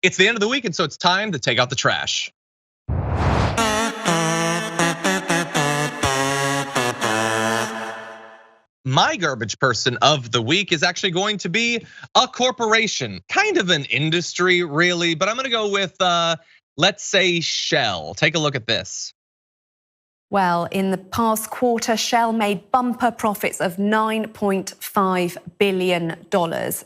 It's the end of the week, and so it's time to take out the trash. My garbage person of the week is actually going to be a corporation, kind of an industry really, but I'm gonna go with, let's say Shell. Take a look at this. Well, in the past quarter, Shell made bumper profits of $9.5 billion.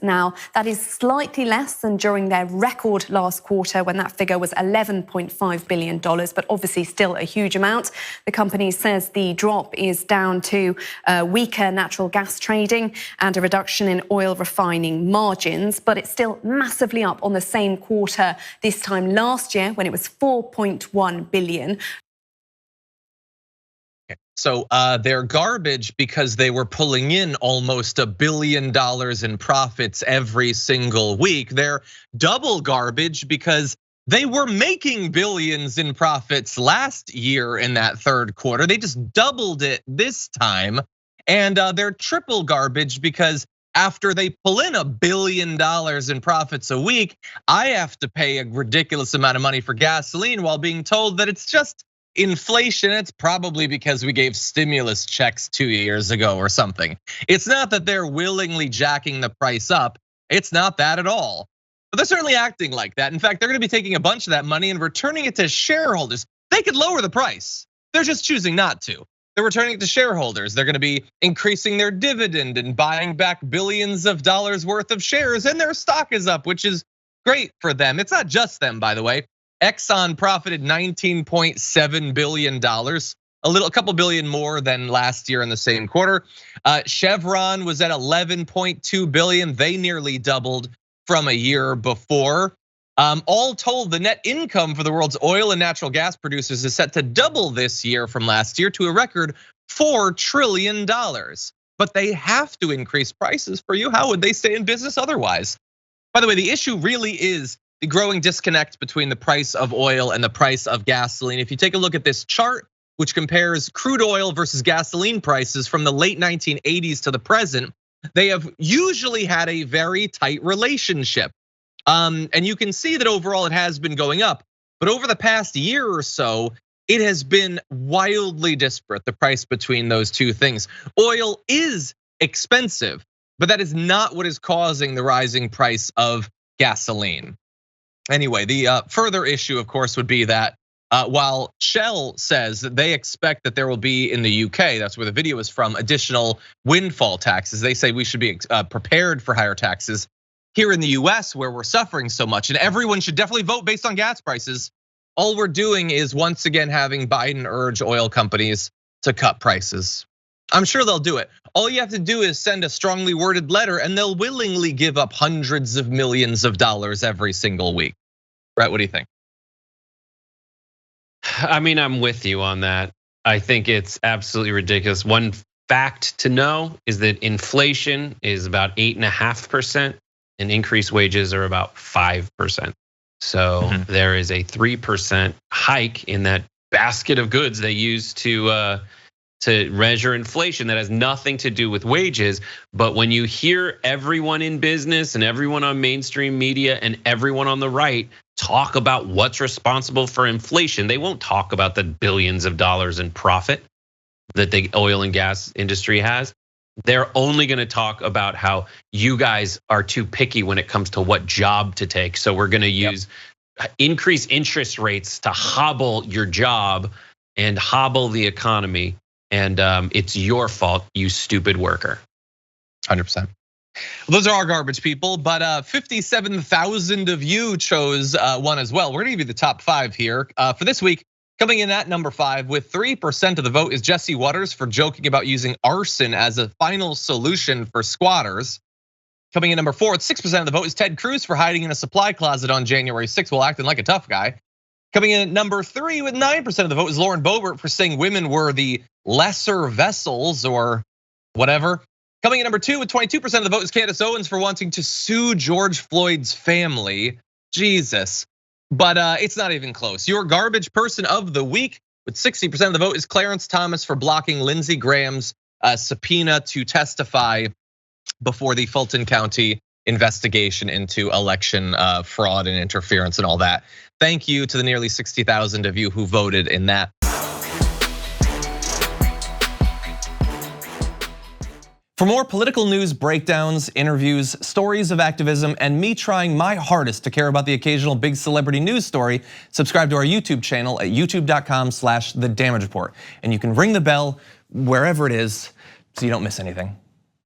Now, that is slightly less than during their record last quarter when that figure was $11.5 billion, but obviously still a huge amount. The company says the drop is down to weaker natural gas trading and a reduction in oil refining margins, but it's still massively up on the same quarter this time last year when it was $4.1 billion. So they're garbage because they were pulling in almost $1 billion in profits every single week. They're double garbage because they were making billions in profits last year in that third quarter. They just doubled it this time. And they're triple garbage because after they pull in $1 billion in profits a week, I have to pay a ridiculous amount of money for gasoline while being told that it's just inflation. It's probably because we gave stimulus checks 2 years ago or something. It's not that they're willingly jacking the price up. It's not that at all. But they're certainly acting like that. In fact, they're gonna be taking a bunch of that money and returning it to shareholders. They could lower the price. They're just choosing not to. They're returning it to shareholders. They're gonna be increasing their dividend and buying back billions of dollars worth of shares, and their stock is up, which is great for them. It's not just them, by the way. Exxon profited $19.7 billion, a couple billion more than last year in the same quarter. Chevron was at $11.2 billion. They nearly doubled from a year before. All told, the net income for the world's oil and natural gas producers is set to double this year from last year to a record $4 trillion. But they have to increase prices for you. How would they stay in business otherwise? By the way, the issue really is the growing disconnect between the price of oil and the price of gasoline. If you take a look at this chart, which compares crude oil versus gasoline prices from the late 1980s to the present, they have usually had a very tight relationship. And you can see that overall it has been going up, but over the past year or so, it has been wildly disparate, the price between those two things. Oil is expensive, but that is not what is causing the rising price of gasoline. Anyway, the further issue, of course, would be that while Shell says that they expect that there will be in the UK, that's where the video is from, additional windfall taxes. They say we should be prepared for higher taxes. Here in the US, where we're suffering so much, and everyone should definitely vote based on gas prices, all we're doing is once again having Biden urge oil companies to cut prices. I'm sure they'll do it. All you have to do is send a strongly worded letter and they'll willingly give up hundreds of millions of dollars every single week. Brett, what do you think? I mean, I'm with you on that. I think it's absolutely ridiculous. One fact to know is that inflation is about 8.5% and increased wages are about 5%. So there is a 3% hike in that basket of goods they use to measure inflation that has nothing to do with wages. But when you hear everyone in business and everyone on mainstream media and everyone on the right talk about what's responsible for inflation, they won't talk about the billions of dollars in profit that the oil and gas industry has. They're only gonna talk about how you guys are too picky when it comes to what job to take. So we're gonna use increased interest rates to hobble your job and hobble the economy. And it's your fault, you stupid worker. 100%. Well, those are our garbage people, but 57,000 of you chose one as well. We're gonna give you the top 5 here for this week. Coming in at number 5 with 3% of the vote is Jesse Waters for joking about using arson as a final solution for squatters. Coming in number 4 with 6% of the vote is Ted Cruz for hiding in a supply closet on January 6th while acting like a tough guy. Coming in at number 3 with 9% of the vote is Lauren Boebert for saying women were the lesser vessels or whatever. Coming in number 2 with 22% of the vote is Candace Owens for wanting to sue George Floyd's family. Jesus. But it's not even close. Your garbage person of the week with 60% of the vote is Clarence Thomas for blocking Lindsey Graham's subpoena to testify before the Fulton County investigation into election fraud and interference and all that. Thank you to the nearly 60,000 of you who voted in that. For more political news, breakdowns, interviews, stories of activism, and me trying my hardest to care about the occasional big celebrity news story, subscribe to our YouTube channel at youtube.com/thedamagereport. And you can ring the bell wherever it is so you don't miss anything.